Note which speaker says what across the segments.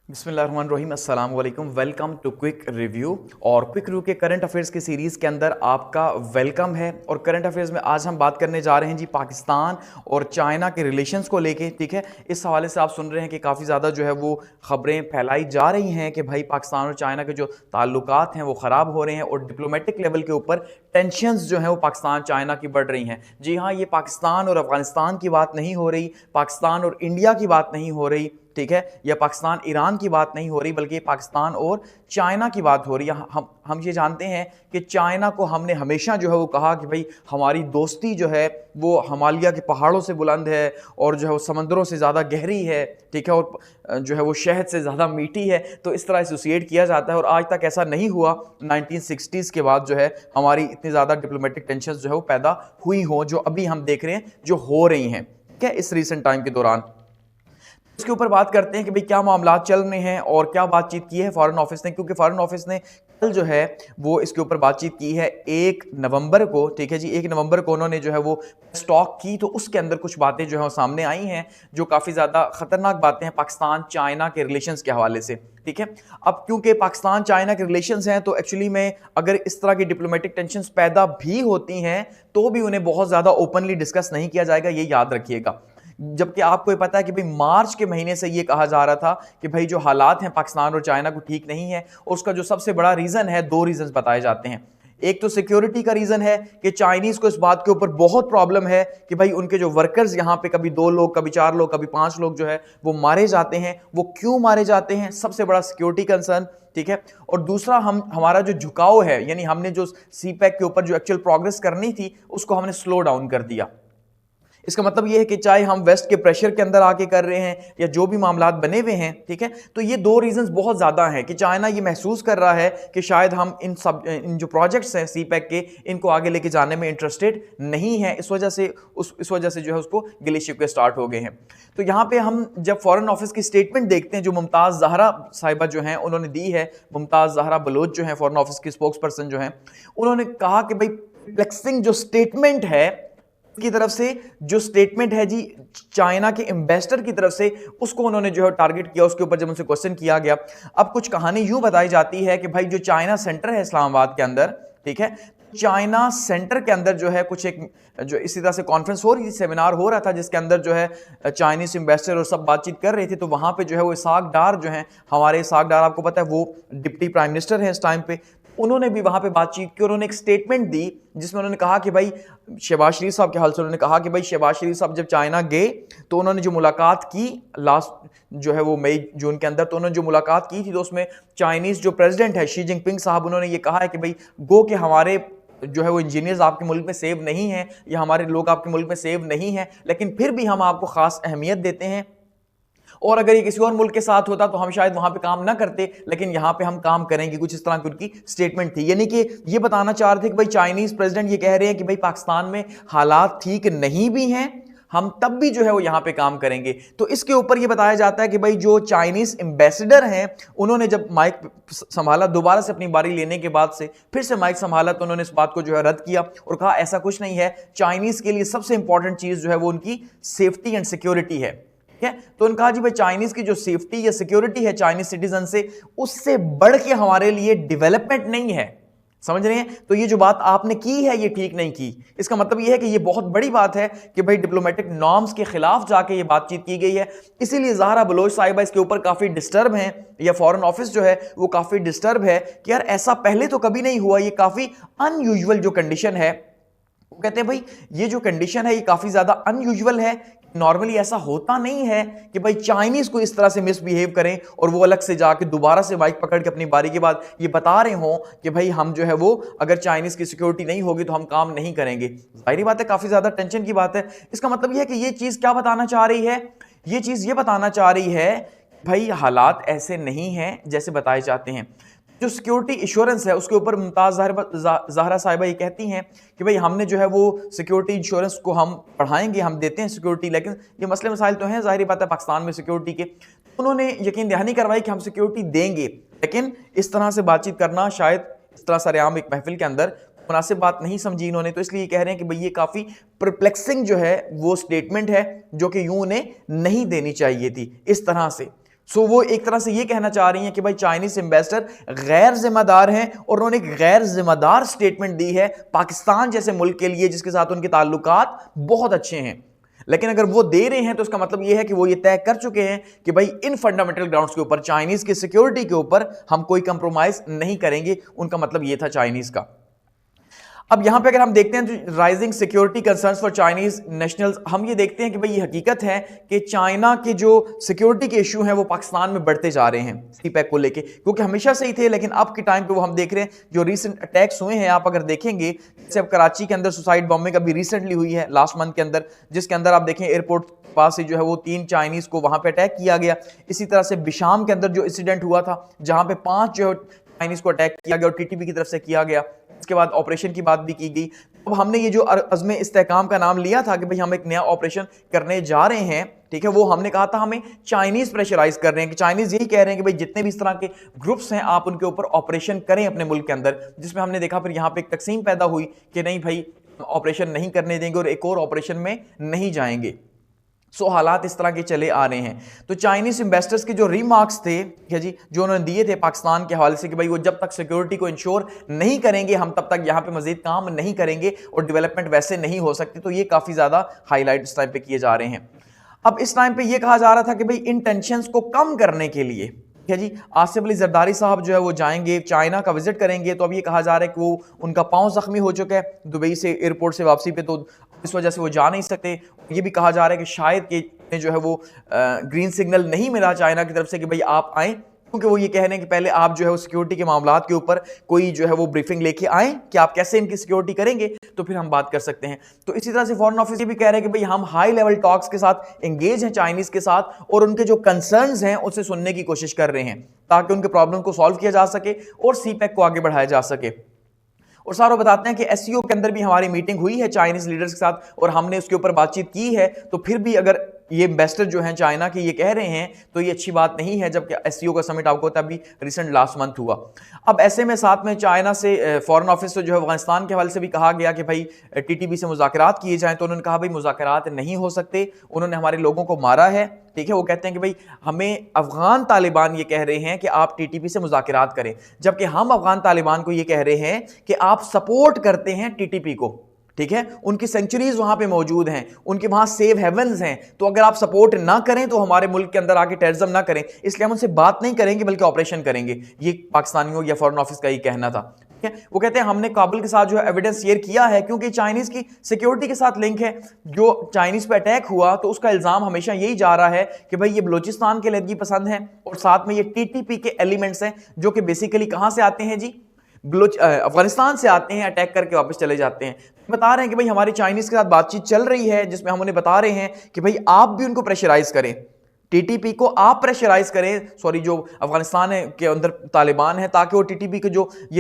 Speaker 1: बिस्मिल्लाहिर्रहमानिर्रहीम, अस्सलाम वालेकुम। Welcome to quick review. और क्विक रिव्यू के करंट अफेयर्स की सीरीज़ के अंदर आपका वेलकम है। और करंट अफेयर्स में आज हम बात करने जा रहे हैं जी पाकिस्तान और चाइना के रिलेशंस को लेके। ठीक है, इस हवाले से आप सुन रहे हैं कि काफ़ी ज़्यादा जो है वो खबरें फैलाई जा रही हैं कि भाई पाकिस्तान और चाइना के जो ताल्लुकात हैं वो ख़राब हो रहे हैं और डिप्लोमेटिक लेवल के ऊपर टेंशंस जो हैं वो पाकिस्तान चाइना की बढ़ रही हैं। जी हाँ, ये पाकिस्तान और अफगानिस्तान की बात नहीं हो रही, पाकिस्तान और इंडिया की बात नहीं हो रही, ठीक है, या पाकिस्तान ईरान की बात नहीं हो रही, बल्कि पाकिस्तान और चाइना की बात हो रही है। हम ये जानते हैं कि चाइना को हमने हमेशा जो है वो कहा कि भाई हमारी दोस्ती जो है वो हिमालय के पहाड़ों से बुलंद है और जो है वो समंदरों से ज़्यादा गहरी है, ठीक है, और जो है वो शहद से ज़्यादा मीठी है। तो इस तरह एसोसिएट किया जाता है और आज तक ऐसा नहीं हुआ 1960s के बाद जो है हमारी इतनी ज़्यादा डिप्लोमेटिक टेंशन जो है वो पैदा हुई हो, जो अभी हम देख रहे हैं जो हो रही हैं, ठीक है, इस रिसेंट टाइम के दौरान। इसके ऊपर बात करते हैं कि भाई क्या मामला चल रहे हैं और क्या बातचीत की है फॉरेन ऑफिस ने, क्योंकि फॉरेन ऑफिस ने कल जो है वो इसके ऊपर बातचीत की है 1 नवंबर को। ठीक है जी, 1 नवंबर को उन्होंने जो है वो स्टॉक की, तो उसके अंदर कुछ बातें जो है वो सामने आई हैं जो काफ़ी ज़्यादा खतरनाक बातें हैं पाकिस्तान चाइना के रिलेशंस के हवाले से। ठीक है, अब क्योंकि पाकिस्तान चाइना के रिलेशंस हैं तो एक्चुअली में अगर इस तरह की डिप्लोमेटिक टेंशंस पैदा भी होती हैं तो भी उन्हें बहुत ज़्यादा ओपनली डिस्कस नहीं किया जाएगा, ये याद रखिएगा। जबकि आपको ये पता है कि भाई मार्च के महीने से ये कहा जा रहा था कि भाई जो हालात हैं पाकिस्तान और चाइना को ठीक नहीं है, और उसका जो सबसे बड़ा रीज़न है, दो रीज़न बताए जाते हैं। एक तो सिक्योरिटी का रीज़न है कि चाइनीज़ को इस बात के ऊपर बहुत प्रॉब्लम है कि भाई उनके जो वर्कर्स यहाँ पे कभी 2 लोग, कभी 4 लोग, कभी 5 लोग जो है वो मारे जाते हैं। वो क्यों मारे जाते हैं, सबसे बड़ा सिक्योरिटी कंसर्न। ठीक है, और दूसरा हमारा जो झुकाव है, यानी हमने जो सीपैक के ऊपर जो एक्चुअल प्रोग्रेस करनी थी उसको हमने स्लो डाउन कर दिया। इसका मतलब यह है कि चाहे हम वेस्ट के प्रेशर के अंदर आके कर रहे हैं या जो भी मामलात बने हुए हैं, ठीक है, तो ये दो रीजंस बहुत ज़्यादा हैं कि चाइना ये महसूस कर रहा है कि शायद हम इन जो प्रोजेक्ट्स हैं सीपैक के, इनको आगे लेके जाने में इंटरेस्टेड नहीं है। इस वजह से जो है उसको गिले शिकवे स्टार्ट हो गए हैं। तो यहाँ पे हम जब फॉरेन ऑफिस की स्टेटमेंट देखते हैं जो मुमताज़ जहरा साहिबा जो हैं उन्होंने दी है, मुमताज़ जहरा बलोच जो है फॉरेन ऑफिस की स्पोक्स पर्सन जो हैं, उन्होंने कहा कि भाई फ्लेक्सिंग जो स्टेटमेंट है की तरफ से, जो स्टेटमेंट है जी चाइना के एम्बेसडर की तरफ से, उसको उन्होंने जो है टारगेट किया। उसके ऊपर जब उनसे क्वेश्चन किया गया, अब कुछ कहानी यूं बताई जाती है कि भाई जो चाइना सेंटर है इस्लामाबाद के अंदर, ठीक है, चाइना सेंटर के अंदर जो है कुछ एक जो इसी तरह से कॉन्फ्रेंस हो रही थी, सेमिनार हो रहा था जिसके अंदर जो है चाइनीज एम्बेसडर और सब बातचीत कर रहे थे। तो वहां पे जो है वो इसहाक डार जो है, हमारे इसहाक डार आपको पता है वो डिप्टी प्राइम मिनिस्टर है इस टाइम पे, उन्होंने भी वहां पे बातचीत की। उन्होंने एक स्टेटमेंट दी जिसमें उन्होंने कहा कि भाई शहबाज शरीफ साहब के हाल से, उन्होंने कहा कि भाई शहबाज शरीफ साहब जब चाइना गए तो उन्होंने जो मुलाकात की लास्ट जो है वो मई जून के अंदर, तो उन्होंने जो मुलाकात की थी तो उसमें चाइनीज जो प्रेसिडेंट है शी जिनपिंग साहब, उन्होंने ये कहा है कि भाई गो के हमारे जो है वो इंजीनियर्स आपके मुल्क में सेव नहीं है या हमारे लोग आपके मुल्क में सेव नहीं है, लेकिन फिर भी हम आपको खास अहमियत देते हैं, और अगर ये किसी और मुल्क के साथ होता तो हम शायद वहां पे काम ना करते, लेकिन यहां पे हम काम करेंगे। कुछ इस तरह की उनकी स्टेटमेंट थी, यानी कि ये बताना चाह रहे थे कि भाई चाइनीज प्रेसिडेंट ये कह रहे हैं कि भाई पाकिस्तान में हालात ठीक नहीं भी हैं, हम तब भी जो है वो यहां पे काम करेंगे। तो इसके ऊपर ये बताया जाता है कि भाई जो चाइनीज एम्बेसडर हैं उन्होंने जब माइक संभाला, दोबारा से अपनी बारी लेने के बाद से फिर से माइक संभाला, तो उन्होंने इस बात को जो है रद्द किया और कहा ऐसा कुछ नहीं है, चाइनीज के लिए सबसे इंपॉर्टेंट चीज जो है वो उनकी सेफ्टी एंड सिक्योरिटी है। तो उन्होंने कहा जी भाई चाइनीज की जो सेफ्टी या सिक्योरिटी है चाइनीज सिटीजन से, उससे बढ़ के हमारे लिए डेवलपमेंट नहीं है। समझ रहे हैं? तो ये जो बात आपने की है ये ठीक नहीं की। इसका मतलब ये है कि ये बहुत बड़ी बात है कि भाई डिप्लोमेटिक नॉर्म्स के खिलाफ जाके ये बातचीत की गई है। इसीलिए ज़हरा बलोच साहिबा इसके ऊपर काफी डिस्टर्ब हैं, या फॉरेन ऑफिस जो है वो काफी डिस्टर्ब है कि यार ऐसा पहले तो कभी नहीं हुआ, ये काफी अनयूजुअल जो कंडीशन है। वो कहते हैं भाई ये जो कंडीशन है ये काफी ज्यादा अनयूजुअल है, नॉर्मली ऐसा होता नहीं है कि भाई चाइनीज को इस तरह से मिसबिहेव करें और वो अलग से जाके दोबारा से माइक पकड़ के अपनी बारी के बाद ये बता रहे हो कि भाई हम जो है वो अगर चाइनीज की सिक्योरिटी नहीं होगी तो हम काम नहीं करेंगे। जाहिर बात है काफी ज्यादा टेंशन की बात है। इसका मतलब ये है कि ये चीज क्या बताना चाह रही है, ये चीज ये बताना चाह रही है भाई हालात ऐसे नहीं हैं जैसे बताए जाते हैं। जो सिक्योरिटी इंश्योरेंस है उसके ऊपर मुमताज जहरा साहिबा ये कहती हैं कि भाई हमने जो है वो सिक्योरिटी इंश्योरेंस को हम बढ़ाएंगे, हम देते हैं सिक्योरिटी, लेकिन ये मसले मसाइल तो हैं जाहिर बात है पाकिस्तान में सिक्योरिटी के। उन्होंने यकीन दहानी करवाई कि हम सिक्योरिटी देंगे, लेकिन इस तरह से बातचीत करना शायद इस तरह सरेआम एक महफिल के अंदर मुनासिब बात नहीं समझी इन्होंने। तो इसलिए कह रहे हैं कि भाई ये काफ़ी परप्लेक्सिंग जो है वो स्टेटमेंट है जो कि यूं उन्हें नहीं देनी चाहिए थी इस तरह से। सो वो एक तरह से ये कहना चाह रही हैं कि भाई चाइनीज इन्वेस्टर गैर जिम्मेदार हैं और उन्होंने एक गैर जिम्मेदार स्टेटमेंट दी है पाकिस्तान जैसे मुल्क के लिए जिसके साथ उनके ताल्लुकात बहुत अच्छे हैं। लेकिन अगर वो दे रहे हैं तो उसका मतलब ये है कि वो ये तय कर चुके हैं कि भाई इन फंडामेंटल ग्राउंड्स के ऊपर, चाइनीज की सिक्योरिटी के ऊपर हम कोई कंप्रोमाइज नहीं करेंगे। उनका मतलब ये था चाइनीज का। अब यहां पे अगर हम देखते हैं तो rising security concerns for Chinese nationals, हम ये देखते हैं कि भाई ये हकीकत है कि चाइना के जो सिक्योरिटी के इशू हैं वो पाकिस्तान में बढ़ते जा रहे हैं सीपैक को लेके, क्योंकि हमेशा से ही थे लेकिन अब के टाइम पे वो हम देख रहे हैं जो रीसेंट अटैक्स हुए हैं, आप अगर देखेंगे जैसे अब कराची के अंदर सुसाइड बॉम्बिंग अभी रिसेंटली हुई है लास्ट मंथ के अंदर, जिसके अंदर आप देखें एयरपोर्ट पास से जो है वो 3 चाइनीज को वहां पे अटैक किया गया। इसी तरह से बिशाम के अंदर जो इंसिडेंट हुआ था जहां पे 5 जो चाइनीज को अटैक किया गया और टीटीपी की तरफ से किया गया, इसके बाद ऑपरेशन की बात भी की गई। अब हमने ये जो अज़्म इस्तेहकाम का नाम लिया था कि भाई हम एक नया ऑपरेशन करने जा रहे हैं, ठीक है, वो हमने कहा था हमें चाइनीज प्रेशराइज कर रहे हैं कि चाइनीज यही कह रहे हैं कि भाई जितने भी इस तरह के ग्रुप्स हैं आप उनके ऊपर ऑपरेशन करें अपने मुल्क के अंदर, जिसमें हमने देखा फिर यहाँ पे एक तकसीम पैदा हुई कि नहीं भाई ऑपरेशन नहीं करने देंगे और एक और ऑपरेशन में नहीं जाएंगे। सो हालात इस तरह के चले आ रहे हैं। तो चाइनीज इन्वेस्टर्स के जो रिमार्क्स थे जी जो उन्होंने दिए थे पाकिस्तान के हवाले से कि भाई वो जब तक सिक्योरिटी को इंश्योर नहीं करेंगे हम तब तक यहाँ पे मजीद काम नहीं करेंगे और डेवलपमेंट वैसे नहीं हो सकती, तो ये काफ़ी ज़्यादा हाईलाइट इस टाइम पे किए जा रहे हैं। अब इस टाइम पे ये कहा जा रहा था कि भाई इन टेंशंस को कम करने के लिए है जी आसिफ अली जरदारी साहब जो है वो जाएंगे चाइना का विजिट करेंगे। तो अब ये कहा जा रहा है कि वो उनका पांव जख्मी हो चुका है दुबई से एयरपोर्ट से वापसी पे, तो इस वजह से वो जा नहीं सकते। ये भी कहा जा रहा है कि शायद कि जो है वो ग्रीन सिग्नल नहीं मिला चाइना की तरफ से कि भाई आप आएँ, क्योंकि वो ये कह रहे हैं कि पहले आप जो है वो सिक्योरिटी के मामलात के ऊपर कोई जो है वो ब्रीफिंग लेके आए कि आप कैसे इनकी सिक्योरिटी करेंगे, तो फिर हम बात कर सकते हैं। तो इसी तरह से फॉरेन ऑफिस ये भी कह रहे हैं कि भाई हम हाई लेवल टॉक्स के साथ एंगेज हैं चाइनीज के साथ और उनके जो कंसर्न्स हैं उसे सुनने की कोशिश कर रहे हैं ताकि उनके प्रॉब्लम को सॉल्व किया जा सके और सीपैक को आगे बढ़ाया जा सके। और सारों बताते हैं कि एससीओ के अंदर भी हमारी मीटिंग हुई है चाइनीज लीडर्स के साथ और हमने उसके ऊपर बातचीत की है। तो फिर भी अगर ये इन्वेस्टर जो हैं चाइना के ये कह रहे हैं तो ये अच्छी बात नहीं है, जबकि एससीओ का समिट आपको होता है अभी रिसेंट लास्ट मंथ हुआ। अब ऐसे में साथ में चाइना से फॉरेन ऑफिस से जो है अफगानिस्तान के हवाले से भी कहा गया कि भाई टीटीपी से मुज़ाकरात किए जाएं, तो उन्होंने कहा भाई मुज़ाकरात नहीं हो सकते, उन्होंने हमारे लोगों को मारा है, ठीक है। वो कहते हैं कि भाई हमें अफगान तालिबान ये कह रहे हैं कि आप टीटीपी से मुज़ाकरात करें, जबकि हम अफगान तालिबान को ये कह रहे हैं कि आप सपोर्ट करते हैं टीटीपी को, ठीक है। उनकी सेंचुरीज वहां पे मौजूद हैं, उनके वहां सेव हेवंस हैं, तो अगर आप सपोर्ट ना करें तो हमारे मुल्क के अंदर आके टेररिज्म ना करें, इसलिए हम उनसे बात नहीं करेंगे बल्कि ऑपरेशन करेंगे। ये पाकिस्तानियों या फॉरेन ऑफिस का ही कहना था। वो कहते हैं हमने काबुल के साथ जो है एविडेंस शेयर किया है क्योंकि चाइनीज की सिक्योरिटी के साथ लिंक है। जो चाइनीज पे अटैक हुआ तो उसका इल्जाम हमेशा यही जा रहा है कि भाई ये बलूचिस्तान के लड़की पसंद है और साथ में ये टीटीपी के एलिमेंट्स हैं जो कि बेसिकली कहां से आते हैं जी, अफगानिस्तान से आते हैं, अटैक करके वापस चले जाते हैं। बता रहे हैं कि भाई हमारी चाइनीज के साथ बातचीत चल रही है जिसमें हम उन्हें बता रहे हैं कि भाई आप भी उनको प्रेशराइज करें, टीटीपी को आप प्रेशराइज करें, सॉरी जो अफगानिस्तान के अंदर तालिबान है, ताकि वो टीटीपी के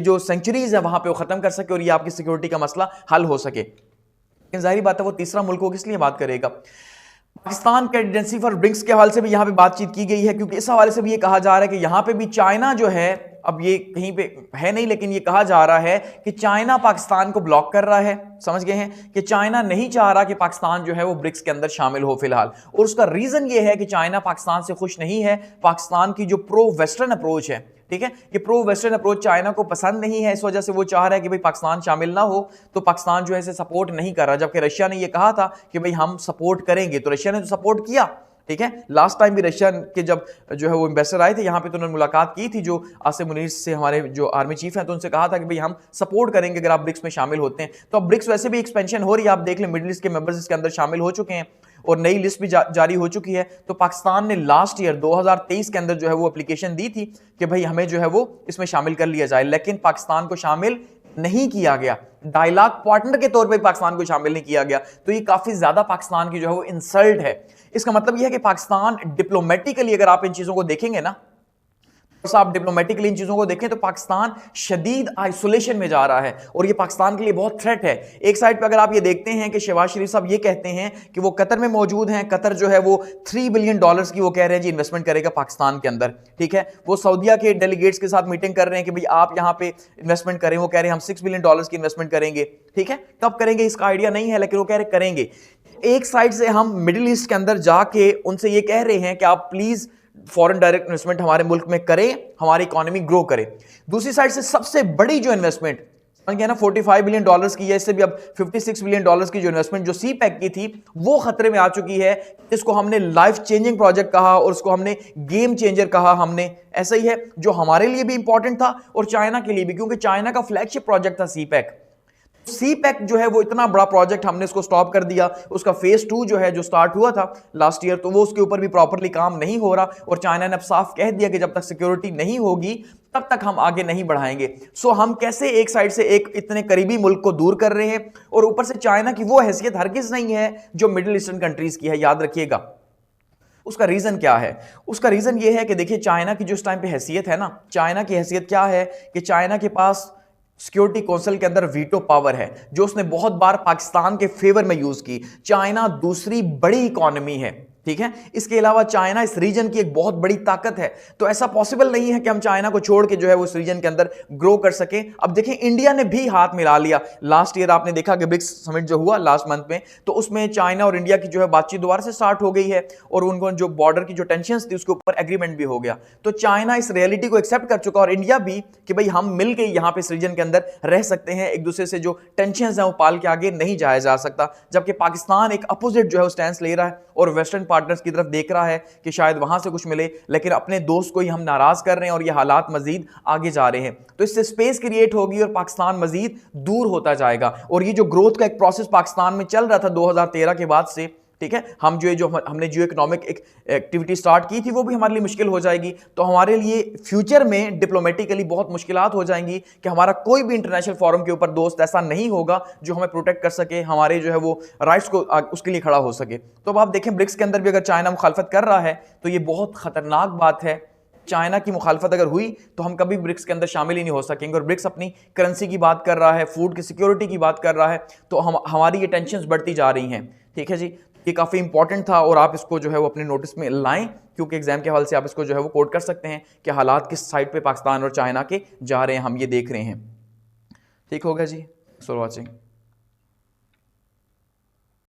Speaker 1: जो सेंचुरीज है वहां पे वो खत्म कर सके और ये आपकी सिक्योरिटी का मसला हल हो सके। लेकिन जाहिर बात है वो तीसरा मुल्क को किस लिए बात करेगा। पाकिस्तान कैंडिडेंसी फॉर ब्रिक्स के हवाले से भी यहां पे बातचीत की गई है क्योंकि इस हवाले से भी ये कहा जा रहा है कि यहां पे भी चाइना जो है, अब ये कहीं पे है नहीं लेकिन ये कहा जा रहा है कि चाइना पाकिस्तान को ब्लॉक कर रहा है। समझ गए हैं कि चाइना नहीं चाह रहा कि पाकिस्तान जो है वो ब्रिक्स के अंदर शामिल हो फिलहाल, और उसका रीजन ये है कि चाइना पाकिस्तान से खुश नहीं है। पाकिस्तान की जो प्रो वेस्टर्न अप्रोच है, ठीक है, ये प्रो वेस्टर्न अप्रोच चाइना को पसंद नहीं है, इस वजह से वो चाह रहा है कि भाई पाकिस्तान शामिल ना हो। तो पाकिस्तान जो है इसे सपोर्ट नहीं कर रहा, जबकि रशिया ने ये कहा था कि भाई हम सपोर्ट करेंगे, तो रशिया ने तो सपोर्ट किया, ठीक है। लास्ट टाइम भी रशिया के जब जो है वो इन्वेस्टर आए थे यहाँ पे तो उन्होंने मुलाकात की थी जो आसिम मुनीर से, हमारे जो आर्मी चीफ हैं, तो उनसे कहा था कि भाई हम सपोर्ट करेंगे अगर आप ब्रिक्स में शामिल होते हैं। तो अब ब्रिक्स वैसे भी एक्सपेंशन हो रही है, आप देख लें मिडिल ईस्ट के मेंबर्स इसके अंदर शामिल हो चुके हैं और नई लिस्ट भी जारी हो चुकी है। तो पाकिस्तान ने लास्ट ईयर 2023 के अंदर जो है वो एप्लीकेशन दी थी कि भाई हमें जो है वो इसमें शामिल कर लिया जाए, लेकिन पाकिस्तान को शामिल नहीं किया गया, डायलॉग पार्टनर के तौर पे पाकिस्तान को शामिल नहीं किया गया। तो ये काफी ज्यादा पाकिस्तान की जो है वो इंसल्ट है। इसका मतलब यह है कि पाकिस्तान डिप्लोमेटिकली, अगर आप इन चीजों को देखेंगे ना, तो आप डिप्लोमेटिकली इन चीजों को देखें तो पाकिस्तान शदीद आइसोलेशन में जा रहा है और ये पाकिस्तान के लिए बहुत थ्रेट है। एक साइड पे अगर आप ये देखते हैं कि शहबाज शरीफ साहब ये कहते हैं कि वो कतर में मौजूद हैं, कतर जो है वो $3 बिलियन की वो कह रहे हैं जी इन्वेस्टमेंट करेगा पाकिस्तान के अंदर, ठीक है। वो सऊदीया के डेलीगेट्स के साथ मीटिंग कर रहे हैं कि भाई आप यहाँ पे इन्वेस्टमेंट करें, वो कह रहे हैं हम $6 बिलियन की इन्वेस्टमेंट करेंगे, ठीक है। कब करेंगे इसका आइडिया नहीं है, लेकिन वो कह रहे करेंगे। एक साइड से हम मिडिल ईस्ट के अंदर जाके उनसे ये कह रहे हैं कि आप प्लीज फॉरेन डायरेक्ट इन्वेस्टमेंट हमारे मुल्क में करे, हमारी इकोनॉमी ग्रो करे। दूसरी साइड से सबसे बड़ी जो इन्वेस्टमेंट ना 45 बिलियन डॉलर्स की है, इससे भी अब 56 बिलियन डॉलर्स की जो इन्वेस्टमेंट जो सी पैक की थी वो खतरे में आ चुकी है। इसको हमने लाइफ चेंजिंग प्रोजेक्ट कहा और उसको हमने गेम चेंजर कहा। हमने ऐसा ही है जो हमारे लिए भी इंपॉर्टेंट था और चाइना के लिए भी, क्योंकि चाइना का फ्लैगशिप प्रोजेक्ट था सी पैक। सी पैक जो है वो इतना बड़ा प्रोजेक्ट, हमने इसको स्टॉप कर दिया। उसका फेज 2 जो है जो स्टार्ट हुआ था लास्ट ईयर, तो वो उसके ऊपर भी प्रॉपर्ली काम नहीं हो रहा और चाइना ने अब साफ कह दिया कि जब तक सिक्योरिटी नहीं होगी तब तक हम आगे नहीं बढ़ाएंगे। सो हम कैसे एक साइड से एक इतने करीबी मुल्क को दूर कर रहे हैं और ऊपर से चाइना की वो हैसियत हरगिज नहीं है जो मिडिल ईस्टर्न कंट्रीज की है, याद रखिएगा। उसका रीजन क्या है? उसका रीजन ये है कि देखिए चाइना की जो इस टाइम पे हैसियत है ना, चाइना की हैसियत क्या है कि चाइना के पास सिक्योरिटी काउंसिल के अंदर वीटो पावर है, जो उसने बहुत बार पाकिस्तान के फेवर में यूज की। चाइना दूसरी बड़ी इकोनॉमी है, ठीक है। इसके अलावा चाइना इस रीजन की एक बहुत बड़ी ताकत है, तो ऐसा पॉसिबल नहीं है कि हम चाइना को छोड़ के जो है वो इस रीजन के अंदर ग्रो कर सके। अब देखें इंडिया ने भी हाथ मिला लिया। लास्ट ईयर आपने देखा कि ब्रिक्स समिट जो हुआ लास्ट मंथ में, तो उसमें चाइना और इंडिया की जो है बातचीत दोबारा से स्टार्ट हो गई है और उनको जो बॉर्डर की जो टेंशंस थी उसके ऊपर एग्रीमेंट भी हो गया। तो चाइना इस रियलिटी को एक्सेप्ट कर चुका और इंडिया भी कि भाई हम मिल के यहाँ पे इस रीजन के अंदर रह सकते हैं, एक दूसरे से जो टेंशंस हैं वो पाल के आगे नहीं जाया जा सकता। जबकि पाकिस्तान एक अपोजिट जो है स्टैंड ले रहा है और वेस्टर्न पार्टनर्स की तरफ देख रहा है कि शायद वहां से कुछ मिले, लेकिन अपने दोस्त को ही हम नाराज कर रहे हैं और ये हालात मजीद आगे जा रहे हैं। तो इससे स्पेस क्रिएट होगी और पाकिस्तान मजीद दूर होता जाएगा। और ये जो ग्रोथ का एक प्रोसेस पाकिस्तान में चल रहा था 2013 के बाद से, ठीक है, हमने जो इकोनॉमिक एक्टिविटी स्टार्ट की थी वो भी हमारे लिए मुश्किल हो जाएगी। तो हमारे लिए फ्यूचर में डिप्लोमेटिकली बहुत मुश्किलात हो जाएंगी कि हमारा कोई भी इंटरनेशनल फोरम के ऊपर दोस्त ऐसा नहीं होगा जो हमें प्रोटेक्ट कर सके, हमारे जो है वो राइट्स को उसके लिए खड़ा हो सके। तो अब आप देखें ब्रिक्स के अंदर भी अगर चाइना मुखालफत कर रहा है तो ये बहुत खतरनाक बात है। चाइना की मुखालफत अगर हुई तो हम कभी ब्रिक्स के अंदर शामिल ही नहीं हो सकेंगे। और ब्रिक्स अपनी करेंसी की बात कर रहा है, फूड की सिक्योरिटी की बात कर रहा है, तो हमारी ये टेंशंस बढ़ती जा रही हैं, ठीक है जी। ये काफ़ी इंपॉर्टेंट था और आप इसको जो है वो अपने नोटिस में लाएं, क्योंकि एग्जाम के हवाले से आप इसको जो है वो कोट कर सकते हैं कि हालात किस साइड पे पाकिस्तान और चाइना के जा रहे हैं, हम ये देख रहे हैं। ठीक होगा जी, फॉर वॉचिंग।